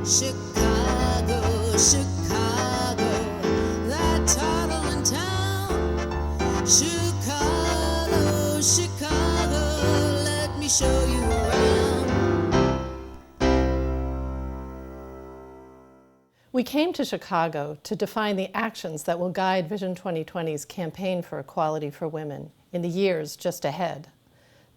Chicago, Chicago, that turtle in town. Chicago, Chicago, let me show you around. We came to Chicago to define the actions that will guide Vision 2020's campaign for equality for women in the years just ahead.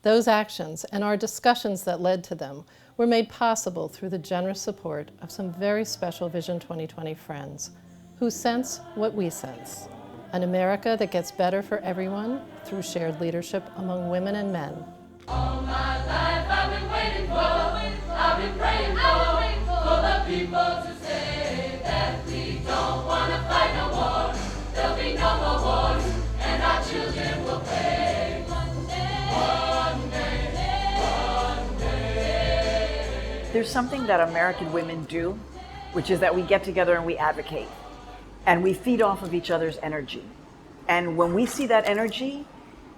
Those actions and our discussions that led to them were made possible through the generous support of some very special Vision 2020 friends who sense what we sense: an America that gets better for everyone through shared leadership among women and men. All my life I've been waiting for, I've been praying for the people to say that we don't want to fight no more. There'll be no more wars, and our children will pay. One day. There's something that American women do, which is that we get together and we advocate. And we feed off of each other's energy. And when we see that energy,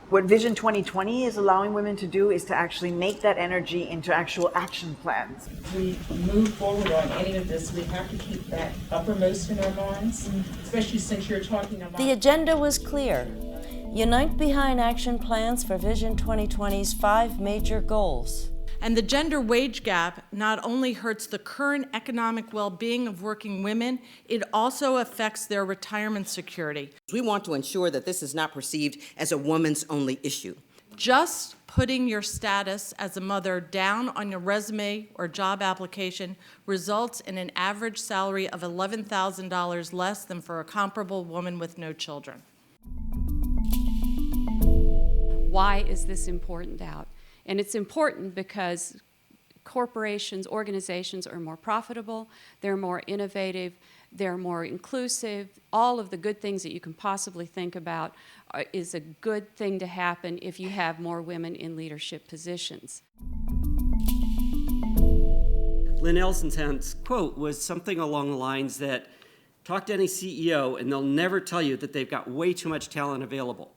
what Vision 2020 is allowing women to do is to actually make that energy into actual action plans. We move forward on any of this, we have to keep that uppermost in our minds, especially since you're talking about... The agenda was clear. Unite behind action plans for Vision 2020's 5 major goals. And the gender wage gap not only hurts the current economic well-being of working women, it also affects their retirement security. We want to ensure that this is not perceived as a woman's only issue. Just putting your status as a mother down on your resume or job application results in an average salary of $11,000 less than for a comparable woman with no children. Why is this important out? And it's important because corporations, organizations are more profitable, they're more innovative, they're more inclusive. All of the good things that you can possibly think about is a good thing to happen if you have more women in leadership positions. Lynn Elsen's quote was something along the lines that, talk to any CEO and they'll never tell you that they've got way too much talent available.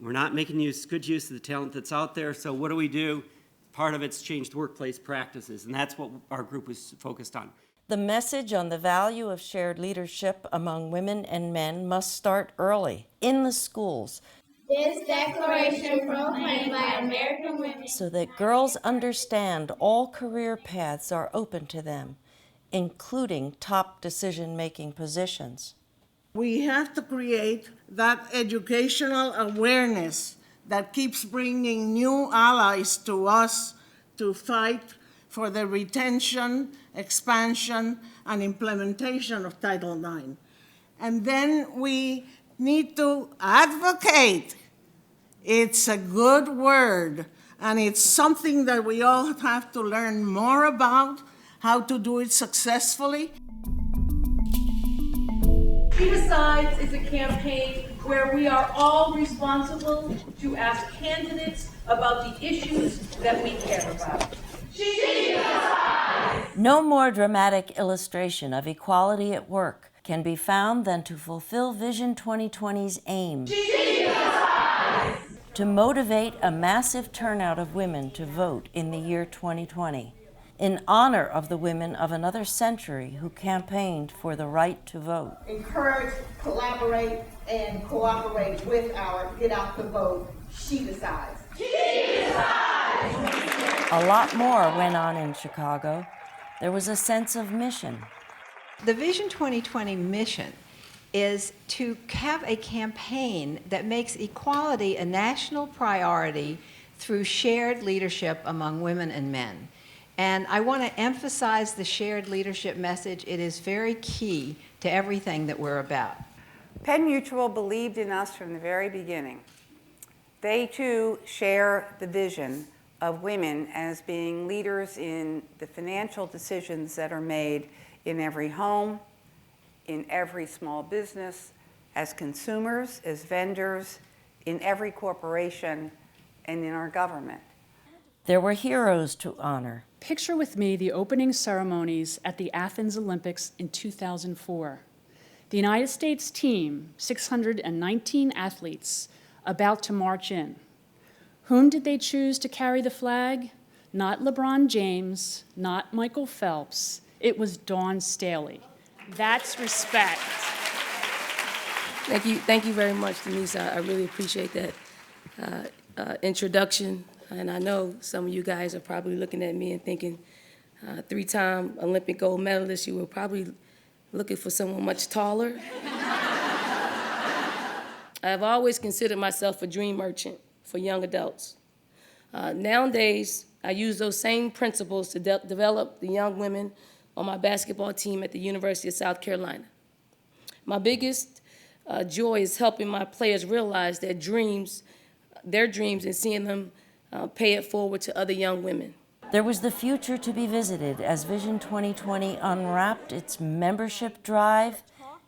We're not making good use of the talent that's out there, so what do? Part of it's changed workplace practices, and that's what our group was focused on. The message on the value of shared leadership among women and men must start early, in the schools. This declaration proclaimed by American women so that girls understand all career paths are open to them, including top decision-making positions. We have to create that educational awareness that keeps bringing new allies to us to fight for the retention, expansion, and implementation of Title IX. And then we need to advocate. It's a good word, and it's something that we all have to learn more about, how to do it successfully. She Decides is a campaign where we are all responsible to ask candidates about the issues that we care about. She Decides! No more dramatic illustration of equality at work can be found than to fulfill Vision 2020's aim. She Decides! To motivate a massive turnout of women to vote in the year 2020. In honor of the women of another century who campaigned for the right to vote. Encourage, collaborate, and cooperate with our Get Out the Vote. She Decides. She Decides! A lot more went on in Chicago. There was a sense of mission. The Vision 2020 mission is to have a campaign that makes equality a national priority through shared leadership among women and men. And I want to emphasize the shared leadership message. It is very key to everything that we're about. Penn Mutual believed in us from the very beginning. They too share the vision of women as being leaders in the financial decisions that are made in every home, in every small business, as consumers, as vendors, in every corporation, and in our government. There were heroes to honor. Picture with me the opening ceremonies at the Athens Olympics in 2004. The United States team, 619 athletes, about to march in. Whom did they choose to carry the flag? Not LeBron James, not Michael Phelps. It was Dawn Staley. That's respect. Thank you very much, Denise. I really appreciate that introduction. And I know some of you guys are probably looking at me and thinking, three-time Olympic gold medalist, you were probably looking for someone much taller. I've always considered myself a dream merchant for young adults. Nowadays, I use those same principles to develop the young women on my basketball team at the University of South Carolina. My biggest joy is helping my players realize their dreams, and seeing them pay it forward to other young women. There was the future to be visited as Vision 2020 unwrapped its membership drive,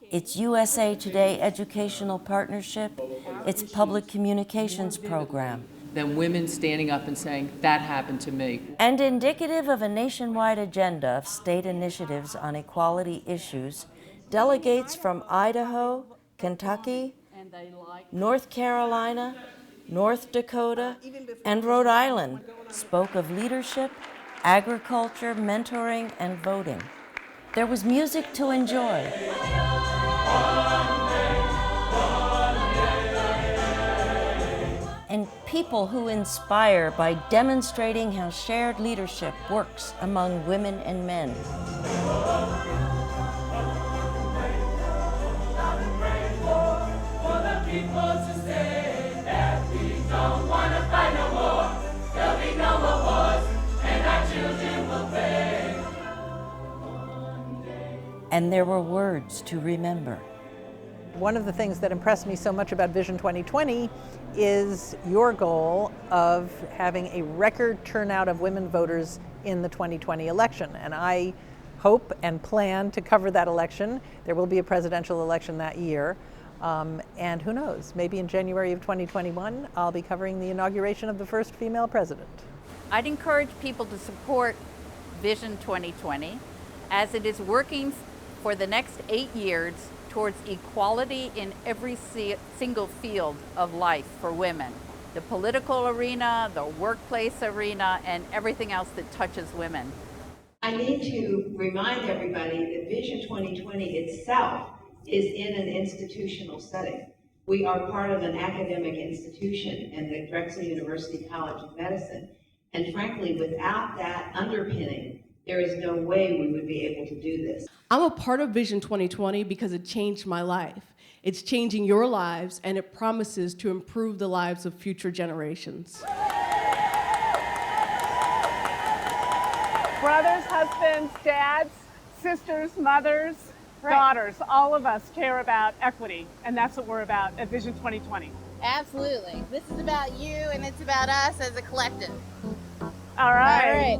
its USA Today educational partnership, its public communications program. Than women standing up and saying, that happened to me. And indicative of a nationwide agenda of state initiatives on equality issues, delegates from Idaho, Kentucky, North Carolina, North Dakota, and Rhode Island spoke of leadership, agriculture, mentoring, and voting. There was music to enjoy. And people who inspire by demonstrating how shared leadership works among women and men. And there were words to remember. One of the things that impressed me so much about Vision 2020 is your goal of having a record turnout of women voters in the 2020 election. And I hope and plan to cover that election. There will be a presidential election that year. And who knows, maybe in January of 2021, I'll be covering the inauguration of the first female president. I'd encourage people to support Vision 2020 as it is working for the next 8 years towards equality in every single field of life for women. The political arena, the workplace arena, and everything else that touches women. I need to remind everybody that Vision 2020 itself is in an institutional setting. We are part of an academic institution in the Drexel University College of Medicine. And frankly, without that underpinning, there is no way we would be able to do this. I'm a part of Vision 2020 because it changed my life. It's changing your lives, and it promises to improve the lives of future generations. Brothers, husbands, dads, sisters, mothers, daughters, all of us care about equity, and that's what we're about at Vision 2020. Absolutely. This is about you, and it's about us as a collective. All right. All right.